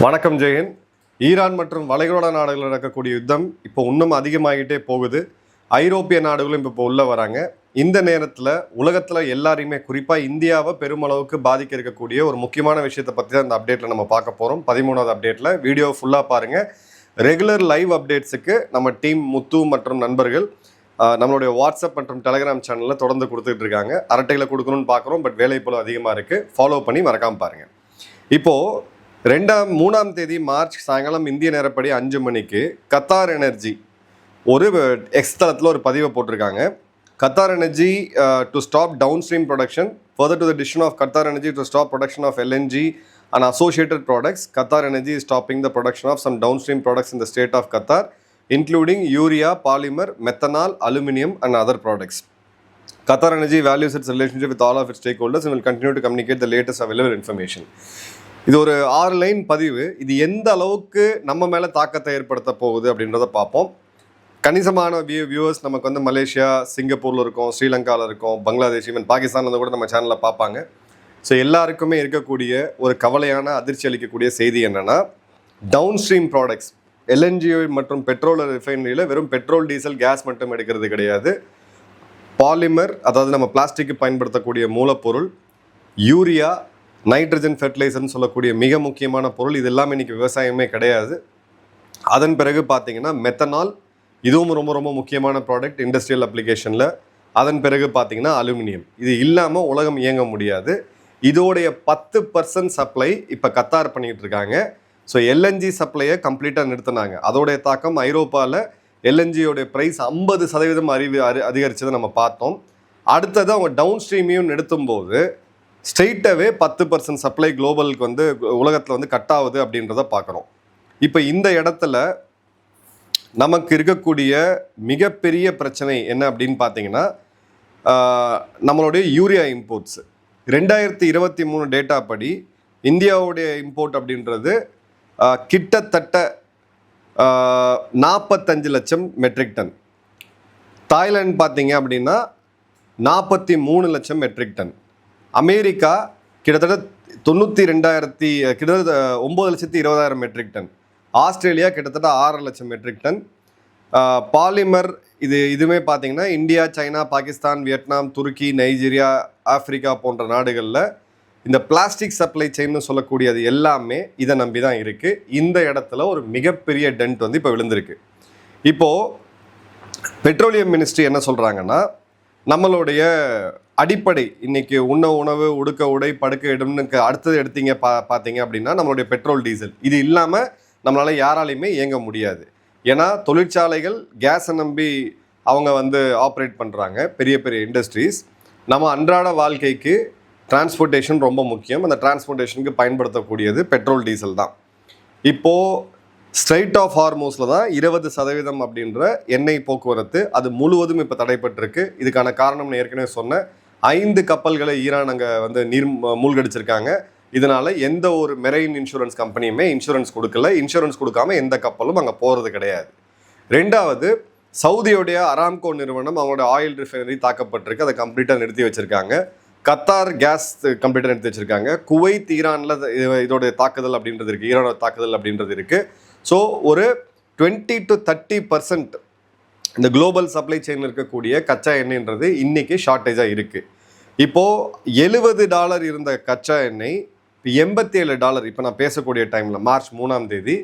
வணக்கம் ஜெயன். ஈரான் மற்றும் வளைகுடா நாடுகளில் நடக்கக்கூடிய யுத்தம் இப்போ இன்னும் அதிகமாகிட்டே போகுது. ஐரோப்பிய நாடுகளும் இப்போ உள்ள வராங்க. இந்த நேரத்தில் உலகத்தில் எல்லாரையுமே குறிப்பாக இந்தியாவை பெருமளவுக்கு பாதிக்க இருக்கக்கூடிய ஒரு முக்கியமான விஷயத்தை பற்றி தான் இந்த அப்டேட்டில் நம்ம பார்க்க போகிறோம். 13வது அப்டேட்டில் வீடியோ ஃபுல்லாக பாருங்கள். ரெகுலர் லைவ் அப்டேட்ஸுக்கு நம்ம டீம் முத்து மற்றும் நண்பர்கள் நம்மளுடைய வாட்ஸ்அப் மற்றும் டெலிகிராம் சேனலில் தொடர்ந்து கொடுத்துட்டு இருக்காங்க. அரட்டையில் கொடுக்கணும்னு பார்க்குறோம், பட் வேலை போல அதிகமாக இருக்குது. ஃபாலோ பண்ணி மறக்காமல் பாருங்கள். இப்போது 3ஆம் தேதி மார்ச் சாயங்காலம் இந்திய நேரப்படி 5 மணிக்கு கத்தார் எனர்ஜி ஒரு எக்ஸ் தளத்தில் ஒரு பதிவை போட்டிருக்காங்க. Qatar energy to stop downstream production further to the decision of Qatar energy to stop production of LNG and associated products. Qatar Energy is stopping the production of some downstream products in the state of Qatar, including urea, polymer, methanol, aluminium and other products. Qatar Energy values its relationship with all of its stakeholders and will continue to communicate the latest available information. இது ஒரு 6 line பதிவு. இது எந்த அளவுக்கு நம்ம மேலே தாக்கத்தை ஏற்படுத்த போகுது அப்படின்றத பார்ப்போம். கணிசமான வியூவர்ஸ் நமக்கு மலேசியா, சிங்கப்பூரில் இருக்கோம், ஸ்ரீலங்காவில் இருக்கோம், பங்களாதேஷ், ஈவன் பாகிஸ்தானில் கூட நம்ம சேனலில் பார்ப்பாங்க. ஸோ எல்லாருக்குமே இருக்கக்கூடிய ஒரு கவலையான அதிர்ச்சி அளிக்கக்கூடிய செய்தி என்னென்னா, டவுன் ஸ்ட்ரீம் ப்ராடக்ட்ஸ் LNG மற்றும் பெட்ரோல் ரிஃபைனரியில் வெறும் பெட்ரோல், டீசல், கேஸ் மட்டும் எடுக்கிறது கிடையாது. பாலிமர், அதாவது நம்ம பிளாஸ்டிக்கு பயன்படுத்தக்கூடிய மூலப்பொருள், யூரியா, நைட்ரஜன் ஃபெர்டிலைசர்னு சொல்லக்கூடிய மிக முக்கியமான பொருள், இது எல்லாமே இன்றைக்கி விவசாயமே கிடையாது. அதன் பிறகு பார்த்திங்கன்னா மெத்தனால், இதுவும் ரொம்ப ரொம்ப முக்கியமான ப்ராடக்ட் இண்டஸ்ட்ரியல் அப்ளிகேஷனில். அதன் பிறகு பார்த்திங்கன்னா அலுமினியம். இது இல்லாமல் உலகம் இயங்க முடியாது. இதோடைய 10% சப்ளை இப்போ கத்தார் பண்ணிகிட்டு இருக்காங்க. ஸோ LNG சப்ளையை கம்ப்ளீட்டாக நிறுத்தினாங்க. அதோடைய தாக்கம் ஐரோப்பாவில் LNGயோடைய ப்ரைஸ் 50% அதிகரித்ததை நம்ம பார்த்தோம். அடுத்தது அவங்க டவுன் ஸ்ட்ரீமையும் நிறுத்தும்போது ஸ்ட்ரெயிட்டாகவே 10% சப்ளை குளோபலுக்கு உலகத்தில் கட் ஆகுது அப்படின்றத பார்க்குறோம். இப்போ இந்த இடத்துல நமக்கு இருக்கக்கூடிய மிகப்பெரிய பிரச்சனை என்ன அப்படின்னு பார்த்தீங்கன்னா, நம்மளுடைய யூரியா இம்போர்ட்ஸ் 2023 டேட்டா படி இந்தியாவுடைய இம்போர்ட் அப்படின்றது கிட்டத்தட்ட 45 லட்சம் மெட்ரிக் டன். தாய்லாந்து பார்த்தீங்க அப்படின்னா 43 லட்சம் மெட்ரிக் டன். அமெரிக்கா கிட்டத்தட்ட 9,20,000 மெட்ரிக் டன். ஆஸ்திரேலியா கிட்டத்தட்ட 6 லட்சம் மெட்ரிக் டன். பாலிமர் இதுவுமே பார்த்தீங்கன்னா இந்தியா, சைனா, பாகிஸ்தான், வியட்நாம், துருக்கி, நைஜீரியா, ஆப்பிரிக்கா போன்ற நாடுகளில் இந்த பிளாஸ்டிக் சப்ளை செயின்னு சொல்லக்கூடியது எல்லாமே இதை நம்பி தான் இருக்குது. இந்த இடத்துல ஒரு மிகப்பெரிய டென்ட் இப்போ விழுந்திருக்கு. இப்போது பெட்ரோலியம் மினிஸ்ட்ரி என்ன சொல்கிறாங்கன்னா, நம்மளுடைய அடிப்படை இன்னைக்கு உண்ண உணவு, உடுக்க உடை, படுக்க இடம்னு அடுத்தது எடுத்தீங்க பார்த்தீங்க அப்படின்னா நம்மளுடைய பெட்ரோல், டீசல், இது இல்லாமல் நம்மளால் யாராலையுமே இயங்க முடியாது. ஏன்னா தொழிற்சாலைகள் கேஸை நம்பி அவங்க ஆப்ரேட் பண்ணுறாங்க, பெரிய பெரிய இண்டஸ்ட்ரீஸ். நம்ம அன்றாட வாழ்க்கைக்கு டிரான்ஸ்போர்ட்டேஷன் ரொம்ப முக்கியம். அந்த டிரான்ஸ்போர்ட்டேஷனுக்கு பயன்படுத்தக்கூடியது பெட்ரோல், டீசல் தான். இப்போது ஸ்ட்ரைட் ஆஃப் ஹார்மோஸில் தான் 20% அப்படின்ற எண்ணெய் போக்குவரத்து அது முழுவதும் இப்போ தடைப்பட்டிருக்கு. இதுக்கான காரணம் ஏற்கனவே சொன்ன 5 கப்பல்களை ஈரான் அங்கே நீர் மூழ்கடிச்சிருக்காங்க. இதனால் எந்த ஒரு மெரைன் இன்சூரன்ஸ் கம்பெனியுமே இன்சூரன்ஸ் கொடுக்கல. இன்சூரன்ஸ் கொடுக்காம எந்த கப்பலும் அங்கே போகிறது கிடையாது. 2வது, சவுதியோடைய அராம்கோ நிறுவனம் அவங்களோட ஆயில் ரிஃபைனரி தாக்கப்பட்டிருக்கு. அதை கம்ப்ளீட்டாக நிறுத்தி வச்சுருக்காங்க. கத்தார் கேஸ் கம்ப்ளீட்டாக நிறுத்தி வச்சுருக்காங்க. குவைத், ஈரானில் இதோடைய தாக்குதல் அப்படின்றது இருக்குது, ஈரானோட தாக்குதல் அப்படின்றது இருக்குது. ஸோ ஒரு 20 to 30% இந்த குளோபல் சப்ளை செயினில் இருக்கக்கூடிய கச்சா எண்ணெய்ன்றது இன்றைக்கி ஷார்ட்டேஜாக இருக்குது. இப்போது $70 இருந்த கச்சா எண்ணெய் இப்போ $87. இப்போ நான் பேசக்கூடிய டைமில் மார்ச் 3ஆம் தேதி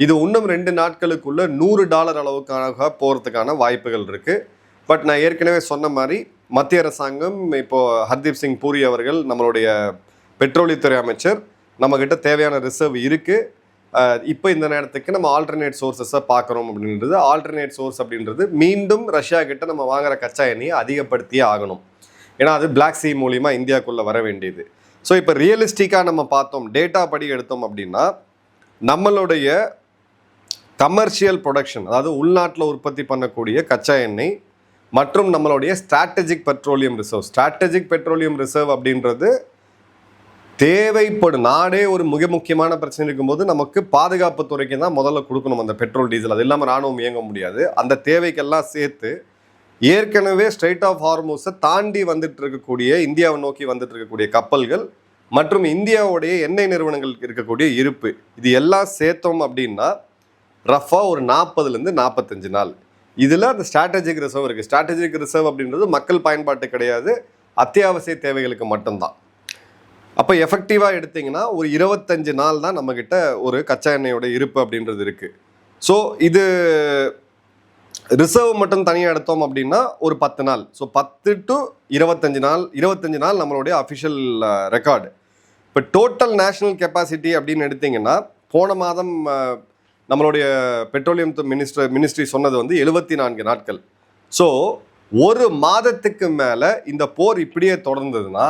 இது இன்னும் 2 நாட்களுக்குள்ளே $100 அளவுக்காக போகிறதுக்கான வாய்ப்புகள் இருக்குது. பட் நான் ஏற்கனவே சொன்ன மாதிரி மத்திய அரசாங்கம் இப்போது ஹர்தீப் சிங் பூரி அவர்கள், நம்மளுடைய பெட்ரோலியத்துறை அமைச்சர், நம்மக்கிட்ட தேவையான ரிசர்வ் இருக்குது. இப்போ இந்த நேரத்துக்கு நம்ம ஆல்டர்னேட் சோர்ஸஸை பார்க்குறோம் அப்படின்றது. ஆல்டர்னேட் சோர்ஸ் அப்படின்றது மீண்டும் ரஷ்யா கிட்ட நம்ம வாங்குகிற கச்சா எண்ணெயை அதிகப்படுத்தியே ஆகணும். ஏன்னா அது பிளாக் சீ மூலிமா இந்தியாவுக்குள்ளே வர வேண்டியது. ஸோ இப்போ ரியலிஸ்டிக்காக நம்ம பார்த்தோம், டேட்டா படி எடுத்தோம் அப்படின்னா நம்மளுடைய கமர்ஷியல் ப்ரொடக்ஷன், அதாவது உள்நாட்டில் உற்பத்தி பண்ணக்கூடிய கச்சா எண்ணெய் மற்றும் நம்மளுடைய ஸ்ட்ராட்டஜிக் பெட்ரோலியம் ரிசர்வ் அப்படின்றது தேவைப்படும். நாடே ஒரு மிக முக்கியமான பிரச்சனை இருக்கும்போது நமக்கு பாதுகாப்பு துறைக்கு தான் முதல்ல கொடுக்கணும் அந்த பெட்ரோல், டீசல். அது இல்லாமல் ராணுவம் இயங்க முடியாது. அந்த தேவைக்கெல்லாம் சேர்த்து ஏற்கனவே ஸ்ட்ரெயிட் ஆஃப் ஹார்மோஸை தாண்டி வந்துட்டு இருக்கக்கூடிய, இந்தியாவை நோக்கி வந்துட்டு இருக்கக்கூடிய கப்பல்கள் மற்றும் இந்தியாவுடைய எண்ணெய் நிறுவனங்களுக்கு இருக்கக்கூடிய இருப்பு, இது எல்லாம் சேர்த்தோம் அப்படின்னா ரஃபாக ஒரு 40லேருந்து 45 நாள். இதில் அந்த ஸ்ட்ராட்டஜிக் ரிசர்வ் இருக்குது. ஸ்ட்ராட்டஜிக் ரிசர்வ் அப்படின்றது மக்கள் பயன்பாட்டு கிடையாது, அத்தியாவசிய தேவைகளுக்கு மட்டும்தான். அப்போ எஃபெக்டிவாக எடுத்திங்கன்னா ஒரு 25 நாள் தான் நம்மக்கிட்ட ஒரு கச்சா எண்ணெயோட இருப்பு அப்படின்றது இருக்குது. ஸோ இது ரிசர்வ் மட்டும் தனியாக எடுத்தோம் அப்படின்னா ஒரு 10 நாள். ஸோ 10 to 25 நாள் நம்மளுடைய அஃபிஷியல் ரெக்கார்டு. இப்போ டோட்டல் நேஷ்னல் கெப்பாசிட்டி அப்படின்னு எடுத்திங்கன்னா போன மாதம் நம்மளுடைய பெட்ரோலியம் மினிஸ்ட்ரி சொன்னது வந்து 74 நாட்கள். ஸோ ஒரு மாதத்துக்கு மேலே இந்த போர் இப்படியே தொடர்ந்ததுன்னா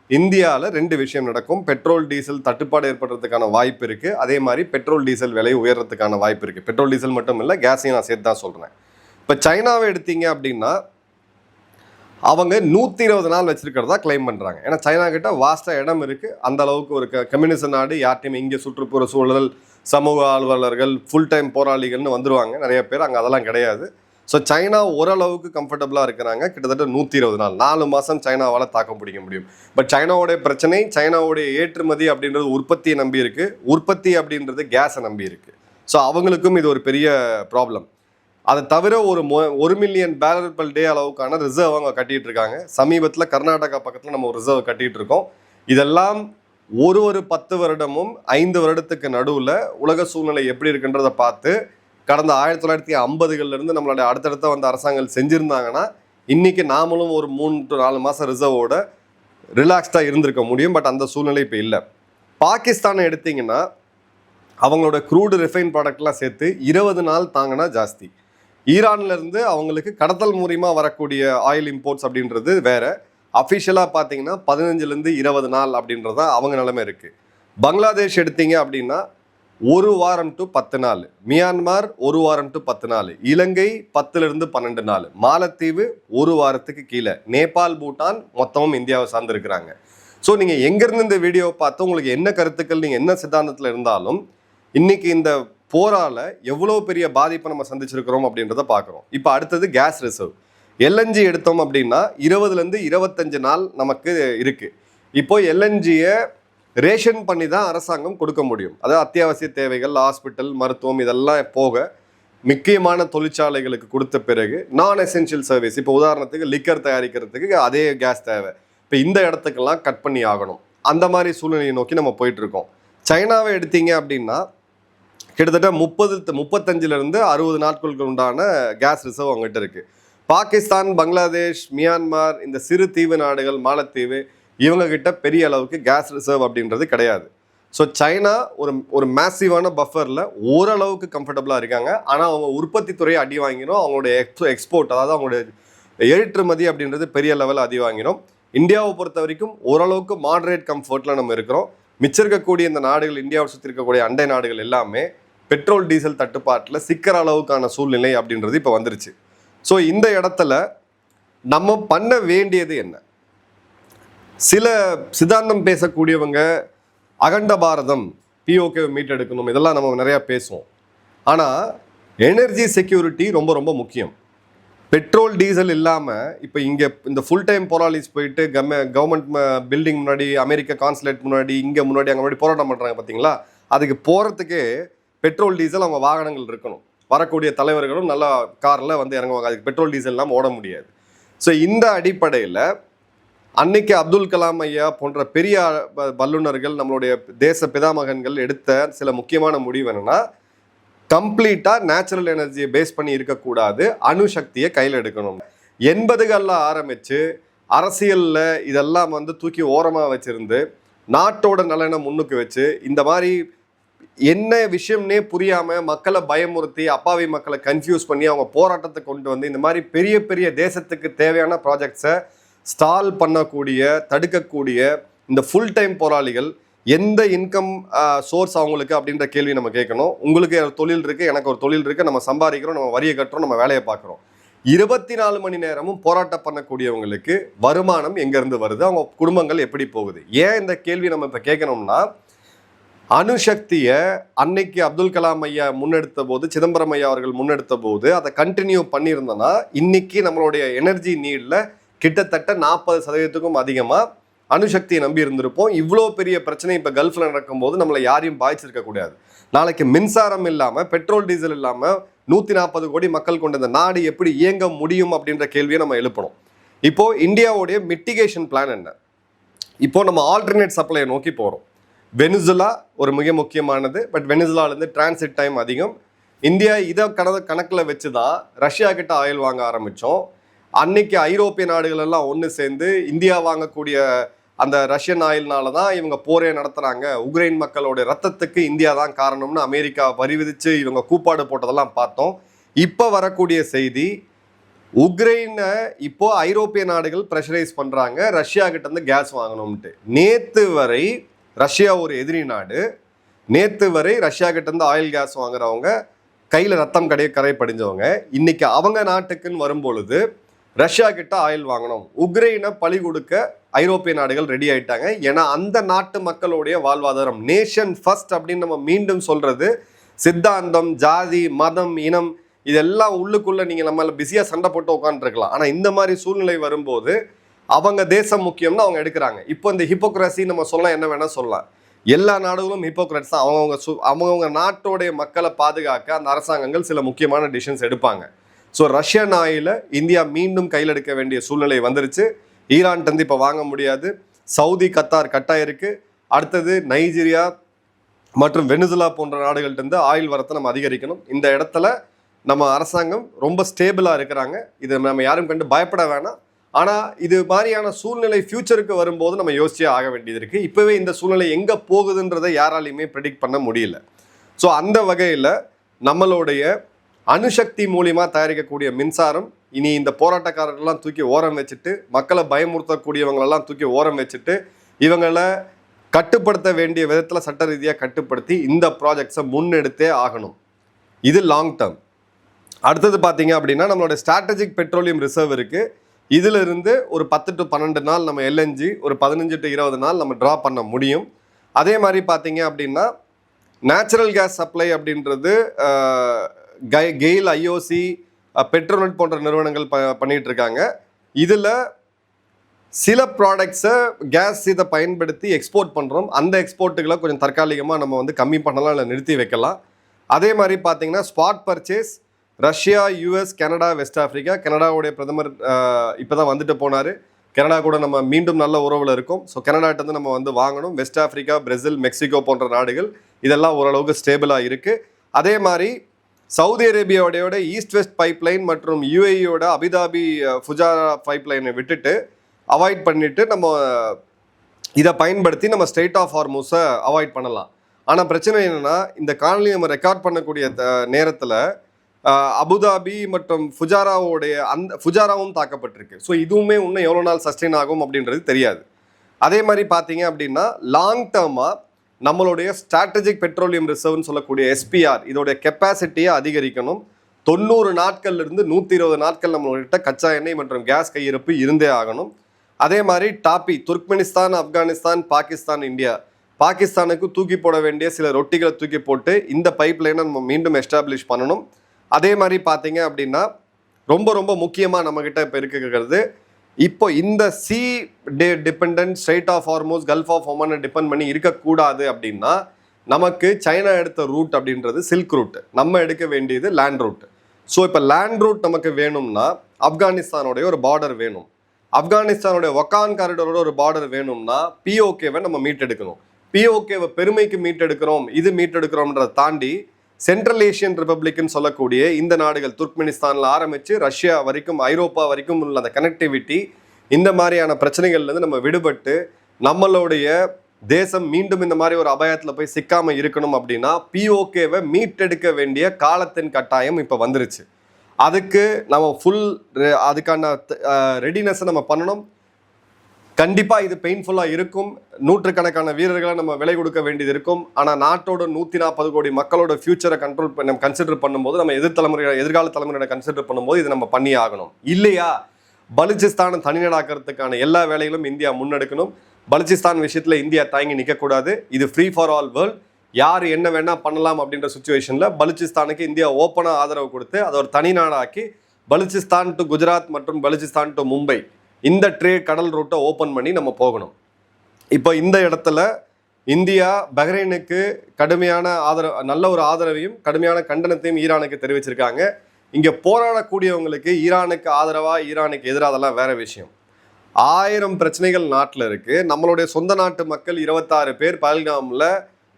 இந்தியாவில் 2 விஷயம் நடக்கும். பெட்ரோல் டீசல் தட்டுப்பாடு ஏற்படுறதுக்கான வாய்ப்பு இருக்குது. அதே மாதிரி பெட்ரோல் டீசல் விலை உயர்றதுக்கான வாய்ப்பு இருக்குது. பெட்ரோல் டீசல் மட்டும் இல்லை, கேஸையும் நான் சேர்த்து தான் சொல்கிறேன். இப்போ சைனாவை எடுத்தீங்க அப்படின்னா அவங்க 120 நாள் வச்சிருக்கிறதா கிளைம் பண்ணுறாங்க. ஏன்னா சைனா கிட்ட வாஸ்டாக இடம் இருக்குது. அந்த அளவுக்கு ஒரு கம்யூனிஸ்ட் நாடு. யார்ட்டையுமே இங்கே சுற்றுப்புற சூழல், சமூக ஆர்வலர்கள், ஃபுல் டைம் போராளிகள்னு வந்துடுவாங்க நிறைய பேர். அங்கே அதெல்லாம் கிடையாது. ஸோ சைனா ஓரளவுக்கு கம்ஃபர்டபுளாக இருக்கிறாங்க. கிட்டத்தட்ட 120 நாள், 4 மாதம் சைனாவால் தாக்கம் பிடிக்க முடியும். பட் சைனாவோடைய பிரச்சனை, சைனாவுடைய ஏற்றுமதி அப்படின்றது உற்பத்தியை நம்பி இருக்குது. உற்பத்தி அப்படின்றது கேஸை நம்பி இருக்குது. ஸோ அவங்களுக்கும் இது ஒரு பெரிய ப்ராப்ளம். அதை தவிர ஒரு 1 மில்லியன் பேரல் பர் டே அளவுக்கான ரிசர்வ் அவங்க கட்டிகிட்டு இருக்காங்க. சமீபத்தில் கர்நாடகா பக்கத்தில் நம்ம ஒரு ரிசர்வ் கட்டிகிட்டு இருக்கோம். இதெல்லாம் ஒரு 10 வருடமும் 5 வருடத்துக்கு நடுவில் உலக சூழ்நிலை எப்படி இருக்குன்றதை பார்த்து கடந்த 1950களிலிருந்து நம்மளுடைய அடுத்தடுத்த வந்த அரசாங்கங்கள் செஞ்சுருந்தாங்கன்னா இன்றைக்கி நாமளும் ஒரு 3 to 4 மாதம் ரிசர்வோட ரிலாக்ஸ்டாக இருந்திருக்க முடியும். பட் அந்த சூழ்நிலை இப்போ இல்லை. பாகிஸ்தானை எடுத்திங்கன்னா அவங்களோட க்ரூடு ரிஃபைன் ப்ராடக்ட்லாம் சேர்த்து 20 நாள் தாங்கினா ஜாஸ்தி. ஈரான்லேருந்து அவங்களுக்கு கடத்தல் மூலியமாக வரக்கூடிய ஆயில் இம்போர்ட்ஸ் அப்படின்றது வேறு. அஃபிஷியலாக பார்த்தீங்கன்னா 15லேருந்து 20 நாள் அப்படின்றது தான் அவங்க நிலைமை இருக்குது. பங்களாதேஷ் எடுத்தீங்க அப்படின்னா 1 வாரம் to 10 நாள். மியான்மார் 1 வாரம் to 10 நாள். இலங்கை 10லேருந்து 12 நாள். மாலத்தீவு 1 வாரத்துக்கு கீழே. நேபாள், பூட்டான் மொத்தமும் இந்தியாவை சார்ந்திருக்கிறாங்க. ஸோ நீங்கள் எங்கேருந்து இந்த வீடியோவை பார்த்து உங்களுக்கு என்ன கருத்துக்கள், நீங்கள் என்ன சித்தாந்தத்தில் இருந்தாலும் இன்னைக்கு இந்த போரால் எவ்வளோ பெரிய பாதிப்பை நம்ம சந்திச்சிருக்கிறோம் அப்படின்றத பார்க்குறோம். இப்போ அடுத்தது கேஸ் ரிசர்வ். எல்என்ஜி எடுத்தோம் அப்படின்னா 20லேருந்து 25 நாள் நமக்கு இருக்குது. இப்போ எல்என்ஜியை ரேஷன் பண்ணி தான் அரசாங்கம் கொடுக்க முடியும். அதாவது அத்தியாவசிய தேவைகள், ஹாஸ்பிட்டல், மருத்துவம் இதெல்லாம் போக முக்கியமான தொழிற்சாலைகளுக்கு கொடுத்த பிறகு நான் எசென்ஷியல் சர்வீஸ், இப்போ உதாரணத்துக்கு லிக்கர் தயாரிக்கிறதுக்கு அதே கேஸ் தேவை. இப்போ இந்த இடத்துக்கெல்லாம் கட் பண்ணி ஆகணும். அந்த மாதிரி சூழ்நிலையை நோக்கி நம்ம போயிட்டுருக்கோம். சைனாவை எடுத்தீங்க அப்படின்னா கிட்டத்தட்ட 35லேருந்து 60 நாட்களுக்கு உண்டான கேஸ் ரிசர்வ் அவங்ககிட்ட இருக்குது. பாகிஸ்தான், பங்களாதேஷ், மியான்மார், இந்த சிறு தீவு நாடுகள், மாலத்தீவு, இவங்ககிட்ட பெரிய அளவுக்கு கேஸ் ரிசர்வ் அப்படின்றது கிடையாது. ஸோ சைனா ஒரு மேசிவான பஃபரில் ஓரளவுக்கு கம்ஃபர்டபுளாக இருக்காங்க. ஆனால் அவங்க உற்பத்தி துறையை அடி வாங்கிடும். அவங்களுடைய எக்ஸ்போர்ட், அதாவது அவங்களுடைய ஏற்றுமதி அப்படின்றது பெரிய லெவலில் அடி வாங்கிடும். இந்தியாவை பொறுத்த வரைக்கும் ஓரளவுக்கு மாடரேட் கம்ஃபர்ட்டில் நம்ம இருக்கிறோம். மிச்சம் இருக்கக்கூடிய இந்த நாடுகள், இந்தியாவை சுற்றி இருக்கக்கூடிய அண்டை நாடுகள் எல்லாமே பெட்ரோல் டீசல் தட்டுப்பாட்டில் சிக்கிற அளவுக்கான சூழ்நிலை அப்படின்றது இப்போ வந்துருச்சு. ஸோ இந்த இடத்துல நம்ம பண்ண வேண்டியது என்ன? சில சித்தாந்தம் பேசக்கூடியவங்க அகண்ட பாரதம், பிஓகே மீட்டெடுக்கணும், இதெல்லாம் நம்ம நிறையா பேசுவோம். ஆனால் எனர்ஜி செக்யூரிட்டி ரொம்ப ரொம்ப முக்கியம். பெட்ரோல் டீசல் இல்லாமல் இப்போ இங்கே இந்த ஃபுல் டைம் போராளிஸ் போயிட்டு கவர்மெண்ட் பில்டிங் முன்னாடி, அமெரிக்க கான்சுலேட் முன்னாடி, இங்கே முன்னாடி, அங்கே முன்னாடி போராட்டம் பண்ணுறாங்க பார்த்தீங்களா? அதுக்கு போகிறதுக்கு பெட்ரோல் டீசல் அவங்க வாகனங்கள் இருக்கணும். வரக்கூடிய தலைவர்களும் நல்லா காரில் வந்து இறங்குவாங்க. அதுக்கு பெட்ரோல் டீசல் இல்லாமல் ஓட முடியாது. ஸோ இந்த அடிப்படையில் அன்னைக்கு அப்துல் கலாம் ஐயா போன்ற பெரிய வல்லுநர்கள், நம்மளுடைய தேச பிதாமகன்கள் எடுத்த சில முக்கியமான முடிவு என்னென்னா, கம்ப்ளீட்டாக நேச்சுரல் எனர்ஜியை பேஸ் பண்ணி இருக்கக்கூடாது, அணுசக்தியை கையில் எடுக்கணும். 80களில் ஆரம்பித்து அரசியலில் இதெல்லாம் வந்து தூக்கி ஓரமாக வச்சுருந்து நாட்டோட நலனை முன்னுக்கு வச்சு இந்த மாதிரி என்ன விஷயம்னே புரியாமல் மக்களை பயமுறுத்தி, அப்பாவி மக்களை கன்ஃபியூஸ் பண்ணி அவங்க போராட்டத்தை கொண்டு வந்து இந்த மாதிரி பெரிய பெரிய தேசத்துக்கு தேவையான ப்ராஜெக்ட்ஸை ஸ்டால் பண்ணக்கூடிய, தடுக்கக்கூடிய இந்த ஃபுல் டைம் போராளிகள் எந்த இன்கம் சோர்ஸ் அவங்களுக்கு அப்படின்ற கேள்வி நம்ம கேட்கணும். உங்களுக்கு ஒரு தொழில் இருக்குது, எனக்கு ஒரு தொழில் இருக்குது, நம்ம சம்பாதிக்கிறோம், நம்ம வரியை கட்டுறோம், நம்ம வேலையை பார்க்குறோம். 24 மணி நேரமும் போராட்டம் பண்ணக்கூடியவங்களுக்கு வருமானம் எங்கேருந்து வருது? அவங்க குடும்பங்கள் எப்படி போகுது? ஏன் இந்த கேள்வி நம்ம இப்போ கேட்கணும்னா, அணுசக்தியை அன்னைக்கு அப்துல் கலாம் ஐயா முன்னெடுத்த போது, சிதம்பரம் ஐயா அவர்கள் முன்னெடுத்த போது அதை கண்டினியூ பண்ணியிருந்தோன்னா இன்னைக்கு நம்மளுடைய எனர்ஜி நீடில் கிட்டத்தட்ட 40% அதிகமாக அணுசக்தியை நம்பி இருந்திருப்போம். இவ்வளோ பெரிய பிரச்சனை இப்போ கல்ஃபில் நடக்கும்போது நம்மளை யாரையும் பாதிச்சிருக்க கூடாது. நாளைக்கு மின்சாரம் இல்லாமல், பெட்ரோல் டீசல் இல்லாமல் 140 கோடி மக்கள் கொண்ட இந்த நாடு எப்படி இயங்க முடியும் அப்படின்ற கேள்வியை நம்ம எழுப்பணும். இப்போ இந்தியாவுடைய மிட்டிகேஷன் பிளான் என்ன? இப்போ நம்ம ஆல்டர்னேட் சப்ளையை நோக்கி போகிறோம். வெனிசுலா ஒரு மிக முக்கியமானது. பட் வெனிசுலாலேருந்து டிரான்சிட் டைம் அதிகம். இந்தியா இதை கணக்கில் வச்சு தான் ரஷ்யா கிட்ட ஆயில் வாங்க ஆரம்பித்தோம். அன்னைக்கு ஐரோப்பிய நாடுகள் எல்லாம் ஒன்று சேர்ந்து இந்தியா வாங்கக்கூடிய அந்த ரஷ்யன் ஆயில்னால தான் இவங்க போரே நடத்துகிறாங்க, உக்ரைன் மக்களோட ரத்தத்துக்கு இந்தியா தான் காரணம்னு அமெரிக்கா வரி விதித்து இவங்க கூப்பாடு போட்டதெல்லாம் பார்த்தோம். இப்போ வரக்கூடிய செய்தி, உக்ரைனை இப்போ ஐரோப்பிய நாடுகள் ப்ரெஷரைஸ் பண்ணுறாங்க ரஷ்யா கிட்ட இருந்து கேஸ் வாங்கணும்ட்டு. நேற்று வரை ரஷ்யா ஒரு எதிரி நாடு. நேற்று வரை ரஷ்யா கிட்ட இருந்து ஆயில் கேஸ் வாங்குறவங்க கையில் ரத்தம் கரை படிஞ்சவங்க. இன்னைக்கு அவங்க நாட்டுக்குன்னு வரும்பொழுது ரஷ்யா கிட்ட ஆயில் வாங்கணும், உக்ரைனை பழி கொடுக்க ஐரோப்பிய நாடுகள் ரெடி ஆயிட்டாங்க. ஏன்னா அந்த நாட்டு மக்களுடைய வாழ்வாதாரம், நேஷன் ஃபர்ஸ்ட் அப்படின்னு நம்ம மீண்டும் சொல்றது, சித்தாந்தம், ஜாதி, மதம், இனம் இதெல்லாம் உள்ளுக்குள்ள நீங்க நம்மள பிஸியா சண்டை போட்டு உட்காந்துருக்கலாம். ஆனா இந்த மாதிரி சூழ்நிலை வரும்போது அவங்க தேசம் முக்கியம்னு அவங்க எடுக்கிறாங்க. இப்போ இந்த ஹிப்போக்ரஸி நம்ம சொல்லலாம், என்ன வேணா சொல்லலாம். எல்லா நாடுகளும் ஹிப்போக்ரட்ஸ் தான். அவங்கவுங்க நாட்டோடைய மக்களை பாதுகாக்க அந்த அரசாங்கங்கள் சில முக்கியமான டிசிஷன்ஸ் எடுப்பாங்க. ஸோ ரஷ்யன் ஆயில இந்தியா மீண்டும் கையில் எடுக்க வேண்டிய சூழ்நிலை வந்துருச்சு. ஈரான் தந்து இப்போ வாங்க முடியாது. சவுதி, கத்தார் கட்டாயிருக்கு. அடுத்தது நைஜீரியா மற்றும் வெனிசுலா போன்ற நாடுகள்கிட்ட ஆயில் வரத்தை நம்ம அதிகரிக்கணும். இந்த இடத்துல நம்ம அரசாங்கம் ரொம்ப ஸ்டேபிளாக இருக்கிறாங்க. இதை நம்ம யாரும் கண்டு பயப்பட வேணாம். ஆனால் இது மாதிரியான சூழ்நிலை ஃபியூச்சருக்கு வரும்போது நம்ம யோசிச்சே ஆக வேண்டியது இருக்குது. இப்போவே இந்த சூழ்நிலை எங்கே போகுதுன்றதை யாராலையுமே ப்ரெடிக்ட் பண்ண முடியல. ஸோ அந்த வகையில் நம்மளுடைய அணுசக்தி மூலியமாக தயாரிக்கக்கூடிய மின்சாரம் இனி இந்த போராட்டக்காரர்கள்லாம் தூக்கி ஓரம் வச்சுட்டு, மக்களை பயமுறுத்தக்கூடியவங்களெல்லாம் தூக்கி ஓரம் வச்சுட்டு, இவங்களை கட்டுப்படுத்த வேண்டிய விதத்தில் சட்ட ரீதியாக கட்டுப்படுத்தி இந்த ப்ராஜெக்ட்ஸை முன்னெடுத்தே ஆகணும். இது லாங் டேர்ம். அடுத்தது பார்த்தீங்க அப்படின்னா நம்மளோட ஸ்ட்ராட்டஜிக் பெட்ரோலியம் ரிசர்வ் இருக்குது. இதிலிருந்து ஒரு 10 to 12 நாள் நம்ம எல்என்ஜி, ஒரு 15 to 20 நாள் நம்ம ட்ரா பண்ண முடியும். அதே மாதிரி பார்த்தீங்க அப்படின்னா நேச்சுரல் கேஸ் சப்ளை அப்படின்றது கெயில், ஐஓசி, பெட்ரோநெட் போன்ற நிறுவனங்கள் பண்ணிகிட்டு இருக்காங்க. இதில் சில ப்ராடக்ட்ஸை கேஸ் இதை பயன்படுத்தி எக்ஸ்போர்ட் பண்ணுறோம். அந்த எக்ஸ்போர்ட்டுகளை கொஞ்சம் தற்காலிகமாக நம்ம கம்மி பண்ணலாம், இல்லை நிறுத்தி வைக்கலாம். அதே மாதிரி பார்த்தீங்கன்னா spot purchase Russia, US, Canada, West Africa. கனடாவுடைய பிரதமர் இப்போ தான் வந்துட்டு போனார். கனடா கூட நம்ம மீண்டும் நல்ல உறவில் இருக்கும். ஸோ கனடாட்டேருந்து நம்ம வாங்கணும். வெஸ்ட் ஆஃப்ரிக்கா, பிரேசில், மெக்சிகோ போன்ற நாடுகள் இதெல்லாம் ஓரளவுக்கு ஸ்டேபிளாக இருக்குது. அதே மாதிரி சவுதி அரேபியாவோட ஈஸ்ட் வெஸ்ட் பைப்லைன் மற்றும் யூஏஇயோட அபிதாபி ஃபுஜாரா பைப்லைனை விட்டுட்டு அவாய்ட் பண்ணிவிட்டு நம்ம இதை பயன்படுத்தி நம்ம ஸ்ட்ரெய்ட் ஆஃப் ஹார்மூஸை அவாய்ட் பண்ணலாம். ஆனால் பிரச்சனை என்னென்னா, இந்த காணொலி நம்ம ரெக்கார்ட் பண்ணக்கூடிய நேரத்தில் அபுதாபி மற்றும் ஃபுஜாராவும் தாக்கப்பட்டிருக்கு. ஸோ இதுவுமே இன்னும் எவ்வளோ நாள் சஸ்டெயின் ஆகும் அப்படின்றது தெரியாது. அதே மாதிரி பார்த்தீங்க அப்படின்னா லாங் டேர்மாக நம்மளுடைய ஸ்ட்ராட்டஜிக் பெட்ரோலியம் ரிசர்வ்னு சொல்லக்கூடிய எஸ்பிஆர் இதோடைய கெப்பாசிட்டியை அதிகரிக்கணும். 90 நாட்கள்லேருந்து 120 நாட்கள் நம்மள்கிட்ட கச்சா எண்ணெய் மற்றும் கேஸ் கையிருப்பு இருந்தே ஆகணும். அதே மாதிரி டாப்பி, துர்க்மெனிஸ்தான், ஆப்கானிஸ்தான், பாகிஸ்தான், இந்தியா. பாகிஸ்தானுக்கு தூக்கி போட வேண்டிய சில ரொட்டிகளை தூக்கி போட்டு இந்த பைப் லைனை நம்ம மீண்டும் எஸ்டாப்ளிஷ் பண்ணணும். அதே மாதிரி பார்த்தீங்க அப்படின்னா ரொம்ப ரொம்ப முக்கியமாக நம்மக்கிட்ட இப்போ இருக்கிறது, இப்போ இந்த சி depend strait of Hormuz, gulf of ஒமானை டிபெண்ட் பண்ணி இருக்கக்கூடாது. அப்படின்னா நமக்கு சைனா எடுத்த ரூட் அப்படின்றது சில்க் ரூட், நம்ம எடுக்க வேண்டியது லேண்ட் ரூட். ஸோ இப்போ லேண்ட் ரூட் நமக்கு வேணும்னா ஆப்கானிஸ்தானோடைய ஒரு பார்டர் வேணும். ஆப்கானிஸ்தானுடைய ஒகான் காரிடரோட ஒரு பார்டர் வேணும்னா பிஓகேவை நம்ம மீட்டெடுக்கணும். பிஓகேவை பெருமைக்கு மீட்டெடுக்கிறோம், இது மீட்டெடுக்கிறோம்ன்றதை தாண்டி சென்ட்ரல் ஏஷியன் ரிப்பப்ளிக்னு சொல்லக்கூடிய இந்த நாடுகள், துர்க்மெனிஸ்தானில் ஆரம்பித்து ரஷ்யா வரைக்கும், ஐரோப்பா வரைக்கும் உள்ள அந்த கனெக்டிவிட்டி, இந்த மாதிரியான பிரச்சனைகள்லேருந்து நம்ம விடுபட்டு நம்மளுடைய தேசம் மீண்டும் இந்த மாதிரி ஒரு அபாயத்தில் போய் சிக்காமல் இருக்கணும். அப்படின்னா பிஓகேவை மீட்டெடுக்க வேண்டிய காலத்தின் கட்டாயம் இப்போ வந்துருச்சு. அதுக்கு நம்ம அதுக்கான ரெடினஸை நம்ம பண்ணணும். கண்டிப்பாக இது பெயின்ஃபுல்லாக இருக்கும். நூற்றுக்கணக்கான வீரர்களை நம்ம விலை கொடுக்க வேண்டியது இருக்கும். ஆனால் நாட்டோட 140 கோடி மக்களோட ஃபியூச்சரை நம்ம கன்சிடர் பண்ணும்போது, நம்ம எதிர்கால தலைமுறையை கன்சிடர் பண்ணும்போது இது நம்ம பண்ணி ஆகணும். இல்லையா பலுச்சிஸ்தானை தனிநாடாக்கிறதுக்கான எல்லா வேலைகளும் இந்தியா முன்னெடுக்கணும். பலுச்சிஸ்தான் விஷயத்தில் இந்தியா தயங்கி நிற்கக்கூடாது. இது ஃப்ரீ ஃபார் ஆல் வேர்ல்ட். யார் என்ன வேணால் பண்ணலாம் அப்படின்ற சுச்சுவேஷனில் பலுச்சிஸ்தானுக்கு இந்தியா ஓப்பனாக ஆதரவு கொடுத்து அதை ஒரு தனி நாடாக்கி பலுச்சிஸ்தான் டு குஜராத் மற்றும் பலுச்சிஸ்தான் டு மும்பை இந்த கடல் ரூட்டை ஓப்பன் பண்ணி நம்ம போகணும். இப்போ இந்த இடத்துல இந்தியா பஹ்ரைனுக்கு கடுமையான நல்ல ஒரு ஆதரவையும் கடுமையான கண்டனத்தையும் ஈரானுக்கு தெரிவிச்சிருக்காங்க. இங்கே போராடக்கூடியவங்களுக்கு ஈரானுக்கு ஆதரவா ஈரானுக்கு எதிராக அதெல்லாம் வேற விஷயம். 1000 பிரச்சனைகள் நாட்டில் இருக்கு. நம்மளுடைய சொந்த நாட்டு மக்கள் 26 பேர் பஹல்காமில்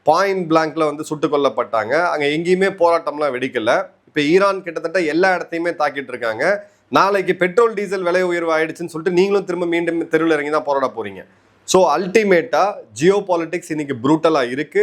பாயிண்ட் பிளாங்க்ல சுட்டுக் கொல்லப்பட்டாங்க. அங்கே எங்கேயுமே போராட்டம்லாம் வெடிக்கல. இப்போ ஈரான் கிட்டத்தட்ட எல்லா இடத்தையுமே தாக்கிட்டு இருக்காங்க. நாளைக்கு பெட்ரோல் டீசல் விலை உயர்வு ஆயிடுச்சுன்னு சொல்லிட்டு நீங்களும் திரும்ப மீண்டும் தெருவில் இறங்கி தான் போராட போறீங்க. ஸோ அல்டிமேட்டா ஜியோ பாலிட்டிக்ஸ் இன்னைக்கு ப்ரூட்டலாக இருக்கு.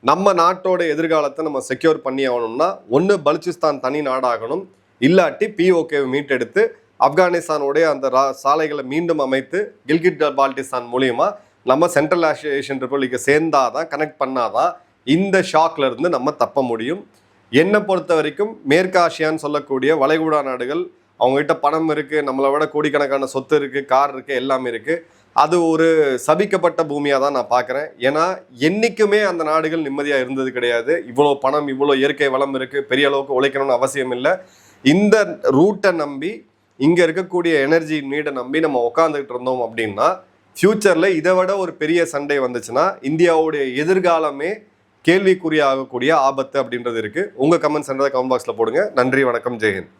நம்ம நாட்டோட எதிர்காலத்தை நம்ம செக்யூர் பண்ணி ஆகணும்னா ஒன்று பலுச்சிஸ்தான் தனி நாடாகணும், இல்லாட்டி பிஓகேவை மீட்டெடுத்து ஆப்கானிஸ்தானுடைய அந்த சாலைகளை மீண்டும் அமைத்து கில்கிட் பால்டிஸ்தான் மூலியமா நம்ம சென்ட்ரல் ஏஷியன் ரிப்பப்ளிக்கை சேர்ந்தாதான், கனெக்ட் பண்ணாதான் இந்த ஷாக்ல இருந்து நம்ம தப்ப முடியும். என்னை பொறுத்த வரைக்கும் மேற்காசியான்னு சொல்லக்கூடிய வளைகுடா நாடுகள், அவங்ககிட்ட பணம் இருக்கு, நம்மளை விட கோடிக்கணக்கான சொத்து இருக்கு, கார் இருக்கு, எல்லாமே இருக்கு. அது ஒரு சபிக்கப்பட்ட பூமியாக தான் நான் பார்க்குறேன். ஏன்னா என்றைக்குமே அந்த நாடுகள் நிம்மதியாக இருந்தது கிடையாது. இவ்வளோ பணம், இவ்வளோ இயற்கை வளம் இருக்குது, பெரிய அளவுக்கு உழைக்கணும்னு அவசியம் இல்லை. இந்த ரூட்டை நம்பி, இங்கே இருக்கக்கூடிய எனர்ஜி நீடை நம்பி நம்ம உட்காந்துக்கிட்டு இருந்தோம் அப்படின்னா ஃப்யூச்சரில் இதை விட ஒரு பெரிய சண்டை வந்துச்சுன்னா இந்தியாவுடைய எதிர்காலமே கேள்விக்குறியாகக்கூடிய ஆபத்து அப்படின்றது இருக்குது. உங்கள் கமெண்ட்ஸ் கமெண்ட் பாக்ஸில் போடுங்க. நன்றி, வணக்கம், ஜெயஹிந்த்.